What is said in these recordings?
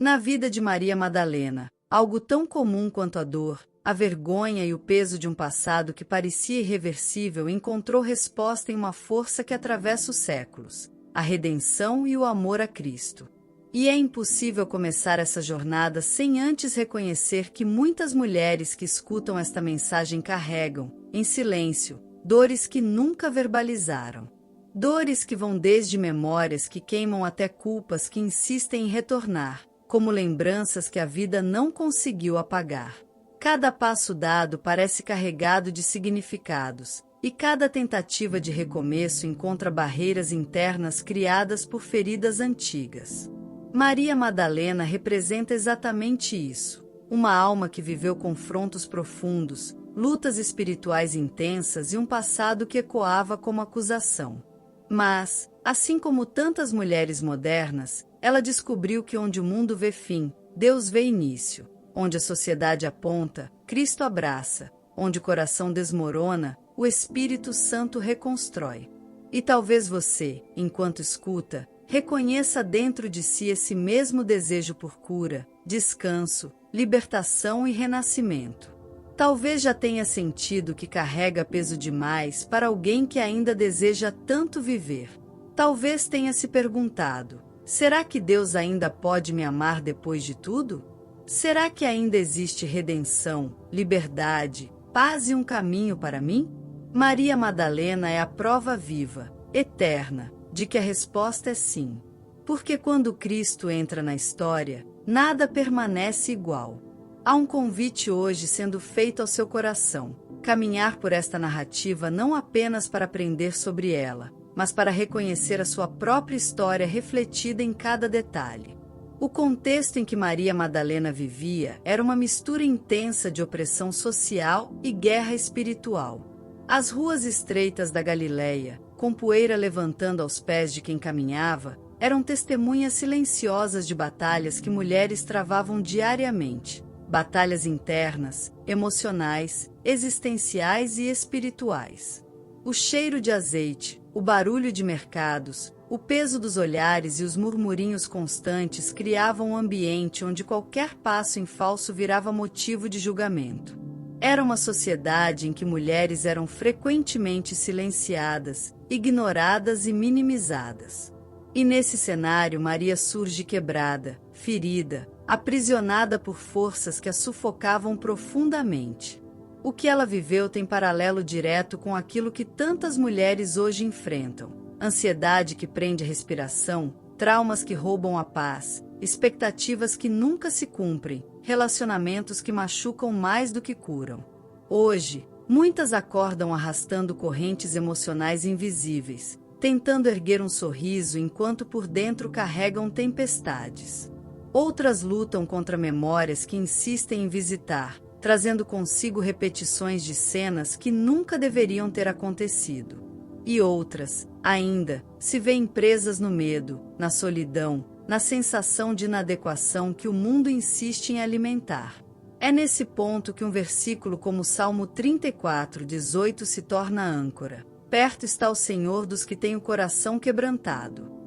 Na vida de Maria Madalena, algo tão comum quanto a dor, a vergonha e o peso de um passado que parecia irreversível encontrou resposta em uma força que atravessa os séculos: a redenção e o amor a Cristo. E é impossível começar essa jornada sem antes reconhecer que muitas mulheres que escutam esta mensagem carregam, em silêncio, dores que nunca verbalizaram. Dores que vão desde memórias que queimam até culpas que insistem em retornar, como lembranças que a vida não conseguiu apagar. Cada passo dado parece carregado de significados, e cada tentativa de recomeço encontra barreiras internas criadas por feridas antigas. Maria Madalena representa exatamente isso: uma alma que viveu confrontos profundos, lutas espirituais intensas e um passado que ecoava como acusação. Mas, assim como tantas mulheres modernas, ela descobriu que onde o mundo vê fim, Deus vê início. Onde a sociedade aponta, Cristo abraça. Onde o coração desmorona, o Espírito Santo reconstrói. E talvez você, enquanto escuta, reconheça dentro de si esse mesmo desejo por cura, descanso, libertação e renascimento. Talvez já tenha sentido que carrega peso demais para alguém que ainda deseja tanto viver. Talvez tenha se perguntado: será que Deus ainda pode me amar depois de tudo? Será que ainda existe redenção, liberdade, paz e um caminho para mim? Maria Madalena é a prova viva, eterna, de que a resposta é sim. Porque quando Cristo entra na história, nada permanece igual. Há um convite hoje sendo feito ao seu coração: caminhar por esta narrativa não apenas para aprender sobre ela, mas para reconhecer a sua própria história refletida em cada detalhe. O contexto em que Maria Madalena vivia era uma mistura intensa de opressão social e guerra espiritual. As ruas estreitas da Galileia, com poeira levantando aos pés de quem caminhava, eram testemunhas silenciosas de batalhas que mulheres travavam diariamente. Batalhas internas, emocionais, existenciais e espirituais. O cheiro de azeite, o barulho de mercados, o peso dos olhares e os murmurinhos constantes criavam um ambiente onde qualquer passo em falso virava motivo de julgamento. Era uma sociedade em que mulheres eram frequentemente silenciadas, ignoradas e minimizadas. E nesse cenário Maria surge quebrada, ferida, aprisionada por forças que a sufocavam profundamente. O que ela viveu tem paralelo direto com aquilo que tantas mulheres hoje enfrentam: ansiedade que prende a respiração, traumas que roubam a paz, expectativas que nunca se cumprem, relacionamentos que machucam mais do que curam. Hoje, muitas acordam arrastando correntes emocionais invisíveis, tentando erguer um sorriso enquanto por dentro carregam tempestades. Outras lutam contra memórias que insistem em visitar, trazendo consigo repetições de cenas que nunca deveriam ter acontecido. E outras, ainda, se veem presas no medo, na solidão, na sensação de inadequação que o mundo insiste em alimentar. É nesse ponto que um versículo como o Salmo 34:18 se torna âncora: perto está o Senhor dos que têm o coração quebrantado.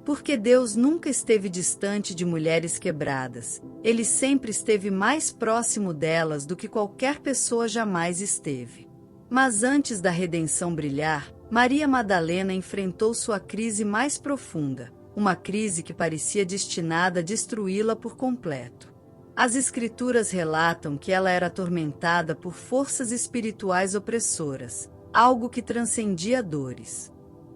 Porque Deus nunca esteve distante de mulheres quebradas, Ele sempre esteve mais próximo delas do que qualquer pessoa jamais esteve. Mas antes da redenção brilhar, Maria Madalena enfrentou sua crise mais profunda, uma crise que parecia destinada a destruí-la por completo. As Escrituras relatam que ela era atormentada por forças espirituais opressoras, algo que transcendia dores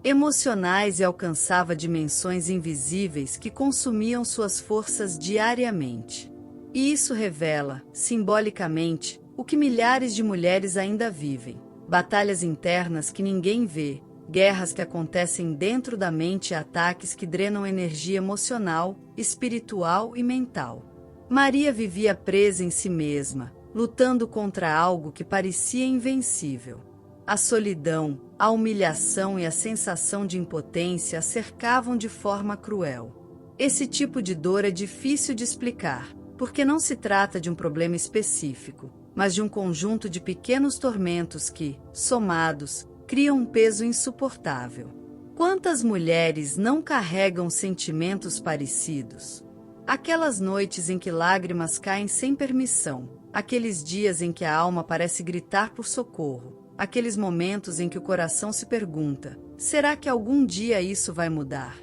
emocionais e alcançava dimensões invisíveis que consumiam suas forças diariamente. E isso revela, simbolicamente, o que milhares de mulheres ainda vivem: batalhas internas que ninguém vê, guerras que acontecem dentro da mente e ataques que drenam energia emocional, espiritual e mental. Maria vivia presa em si mesma, lutando contra algo que parecia invencível. A solidão, a humilhação e a sensação de impotência a cercavam de forma cruel. Esse tipo de dor é difícil de explicar, porque não se trata de um problema específico, mas de um conjunto de pequenos tormentos que, somados, criam um peso insuportável. Quantas mulheres não carregam sentimentos parecidos? Aquelas noites em que lágrimas caem sem permissão, aqueles dias em que a alma parece gritar por socorro, aqueles momentos em que o coração se pergunta: será que algum dia isso vai mudar?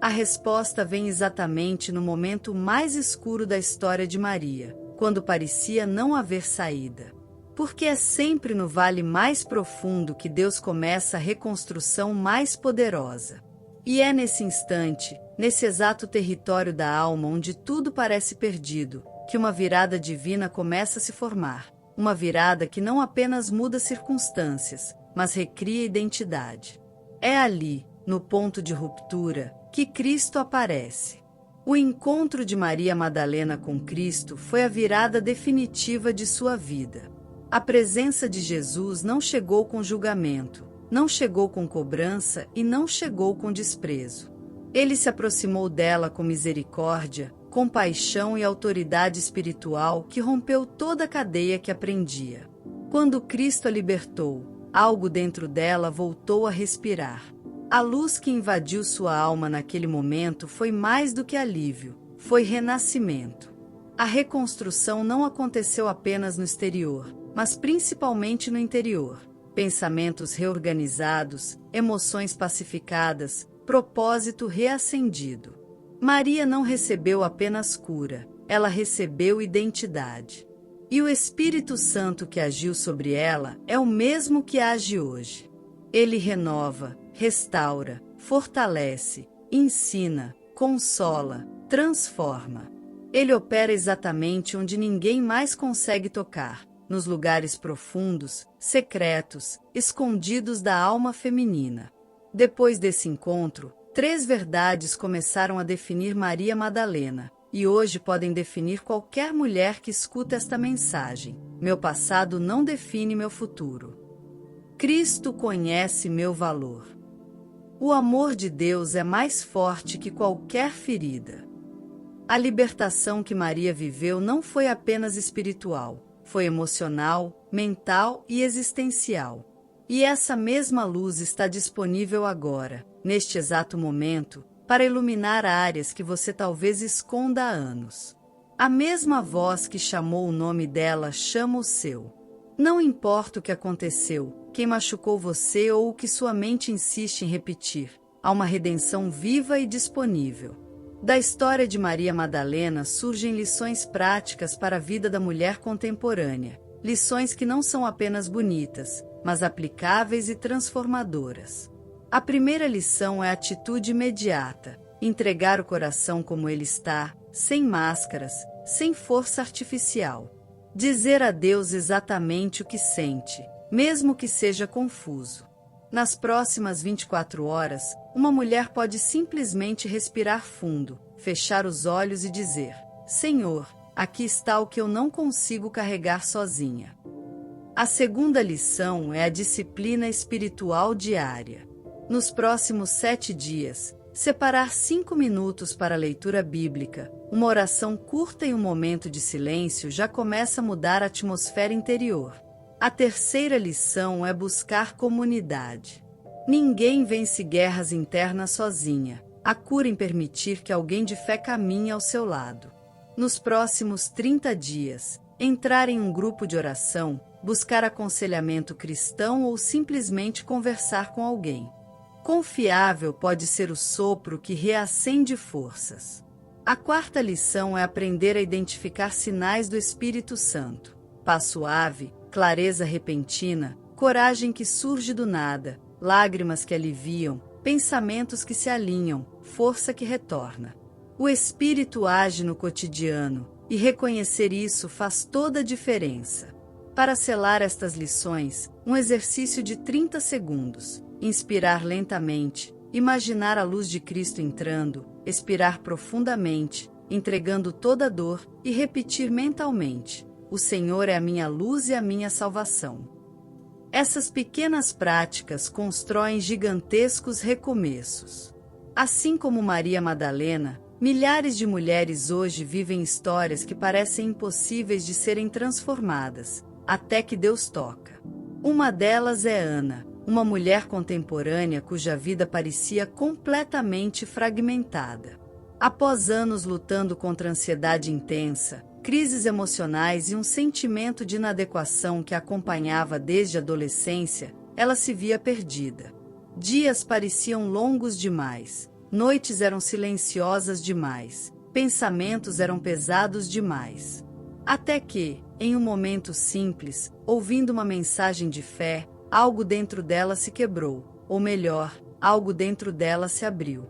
A resposta vem exatamente no momento mais escuro da história de Maria, quando parecia não haver saída. Porque é sempre no vale mais profundo que Deus começa a reconstrução mais poderosa. E é nesse instante, nesse exato território da alma onde tudo parece perdido, que uma virada divina começa a se formar. Uma virada que não apenas muda circunstâncias, mas recria identidade. É ali, no ponto de ruptura, que Cristo aparece. O encontro de Maria Madalena com Cristo foi a virada definitiva de sua vida. A presença de Jesus não chegou com julgamento, não chegou com cobrança e não chegou com desprezo. Ele se aproximou dela com misericórdia, compaixão e autoridade espiritual que rompeu toda a cadeia que a prendia. Quando Cristo a libertou, algo dentro dela voltou a respirar. A luz que invadiu sua alma naquele momento foi mais do que alívio, foi renascimento. A reconstrução não aconteceu apenas no exterior, mas principalmente no interior. Pensamentos reorganizados, emoções pacificadas, propósito reacendido. Maria não recebeu apenas cura, ela recebeu identidade. E o Espírito Santo que agiu sobre ela é o mesmo que age hoje. Ele renova, restaura, fortalece, ensina, consola, transforma. Ele opera exatamente onde ninguém mais consegue tocar, nos lugares profundos, secretos, escondidos da alma feminina. Depois desse encontro, 3 verdades começaram a definir Maria Madalena, e hoje podem definir qualquer mulher que escuta esta mensagem: meu passado não define meu futuro. Cristo conhece meu valor. O amor de Deus é mais forte que qualquer ferida. A libertação que Maria viveu não foi apenas espiritual, foi emocional, mental e existencial. E essa mesma luz está disponível agora, neste exato momento, para iluminar áreas que você talvez esconda há anos. A mesma voz que chamou o nome dela chama o seu. Não importa o que aconteceu, quem machucou você ou o que sua mente insiste em repetir, há uma redenção viva e disponível. Da história de Maria Madalena surgem lições práticas para a vida da mulher contemporânea, lições que não são apenas bonitas, mas aplicáveis e transformadoras. A primeira lição é a atitude imediata, entregar o coração como ele está, sem máscaras, sem força artificial. Dizer a Deus exatamente o que sente, mesmo que seja confuso. Nas próximas 24 horas, uma mulher pode simplesmente respirar fundo, fechar os olhos e dizer: Senhor, aqui está o que eu não consigo carregar sozinha. A segunda lição é a disciplina espiritual diária. Nos próximos 7 dias, separar 5 minutos para a leitura bíblica, uma oração curta e um momento de silêncio já começa a mudar a atmosfera interior. A terceira lição é buscar comunidade. Ninguém vence guerras internas sozinha. A cura em permitir que alguém de fé caminhe ao seu lado. Nos próximos 30 dias, entrar em um grupo de oração, buscar aconselhamento cristão ou simplesmente conversar com alguém confiável pode ser o sopro que reacende forças. A quarta lição é aprender a identificar sinais do Espírito Santo. Paz suave, clareza repentina, coragem que surge do nada, lágrimas que aliviam, pensamentos que se alinham, força que retorna. O Espírito age no cotidiano, e reconhecer isso faz toda a diferença. Para selar estas lições, um exercício de 30 segundos. Inspirar lentamente, imaginar a luz de Cristo entrando, expirar profundamente, entregando toda a dor, e repetir mentalmente: o Senhor é a minha luz e a minha salvação. Essas pequenas práticas constroem gigantescos recomeços. Assim como Maria Madalena, milhares de mulheres hoje vivem histórias que parecem impossíveis de serem transformadas, até que Deus toca. Uma delas é Ana, uma mulher contemporânea cuja vida parecia completamente fragmentada. Após anos lutando contra ansiedade intensa, crises emocionais e um sentimento de inadequação que a acompanhava desde a adolescência, ela se via perdida. Dias pareciam longos demais, noites eram silenciosas demais, pensamentos eram pesados demais. Até que, em um momento simples, ouvindo uma mensagem de fé, algo dentro dela se quebrou, ou melhor, algo dentro dela se abriu.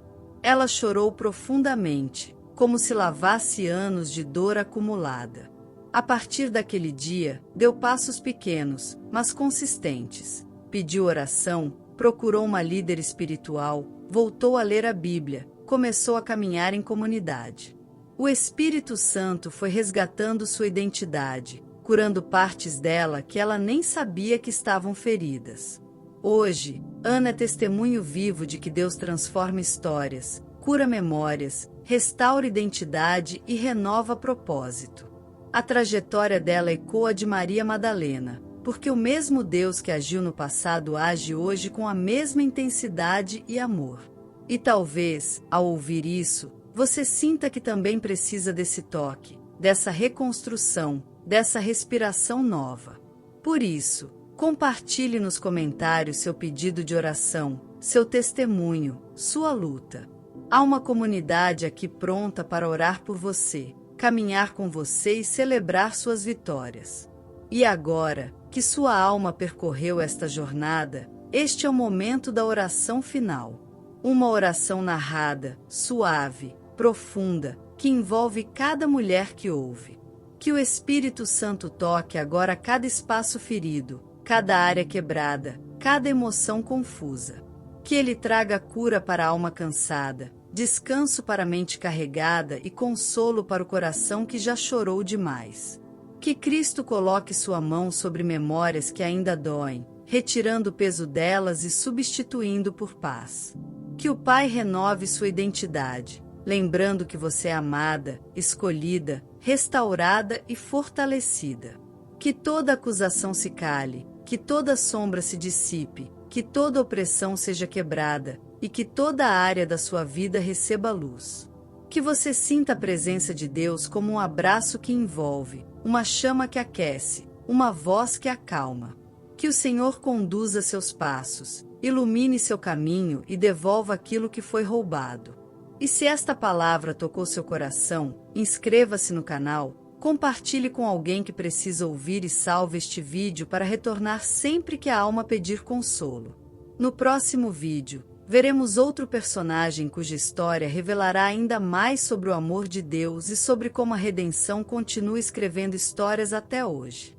Ela chorou profundamente, como se lavasse anos de dor acumulada. A partir daquele dia, deu passos pequenos, mas consistentes. Pediu oração, procurou uma líder espiritual, voltou a ler a Bíblia, começou a caminhar em comunidade. O Espírito Santo foi resgatando sua identidade, curando partes dela que ela nem sabia que estavam feridas. Hoje, Ana é testemunho vivo de que Deus transforma histórias, cura memórias, restaura identidade e renova propósito. A trajetória dela ecoa de Maria Madalena, porque o mesmo Deus que agiu no passado age hoje com a mesma intensidade e amor. E talvez, ao ouvir isso, você sinta que também precisa desse toque, dessa reconstrução, dessa respiração nova. Por isso, compartilhe nos comentários seu pedido de oração, seu testemunho, sua luta. Há uma comunidade aqui pronta para orar por você, caminhar com você e celebrar suas vitórias. E agora, que sua alma percorreu esta jornada, este é o momento da oração final. Uma oração narrada, suave, profunda, que envolve cada mulher que ouve. Que o Espírito Santo toque agora cada espaço ferido, cada área quebrada, cada emoção confusa. Que ele traga cura para a alma cansada, descanso para a mente carregada e consolo para o coração que já chorou demais. Que Cristo coloque sua mão sobre memórias que ainda doem, retirando o peso delas e substituindo por paz. Que o Pai renove sua identidade, lembrando que você é amada, escolhida, restaurada e fortalecida. Que toda acusação se cale, que toda sombra se dissipe, que toda opressão seja quebrada, e que toda área da sua vida receba luz. Que você sinta a presença de Deus como um abraço que envolve, uma chama que aquece, uma voz que acalma. Que o Senhor conduza seus passos, ilumine seu caminho e devolva aquilo que foi roubado. E se esta palavra tocou seu coração, inscreva-se no canal, compartilhe com alguém que precisa ouvir e salve este vídeo para retornar sempre que a alma pedir consolo. No próximo vídeo, veremos outro personagem cuja história revelará ainda mais sobre o amor de Deus e sobre como a redenção continua escrevendo histórias até hoje.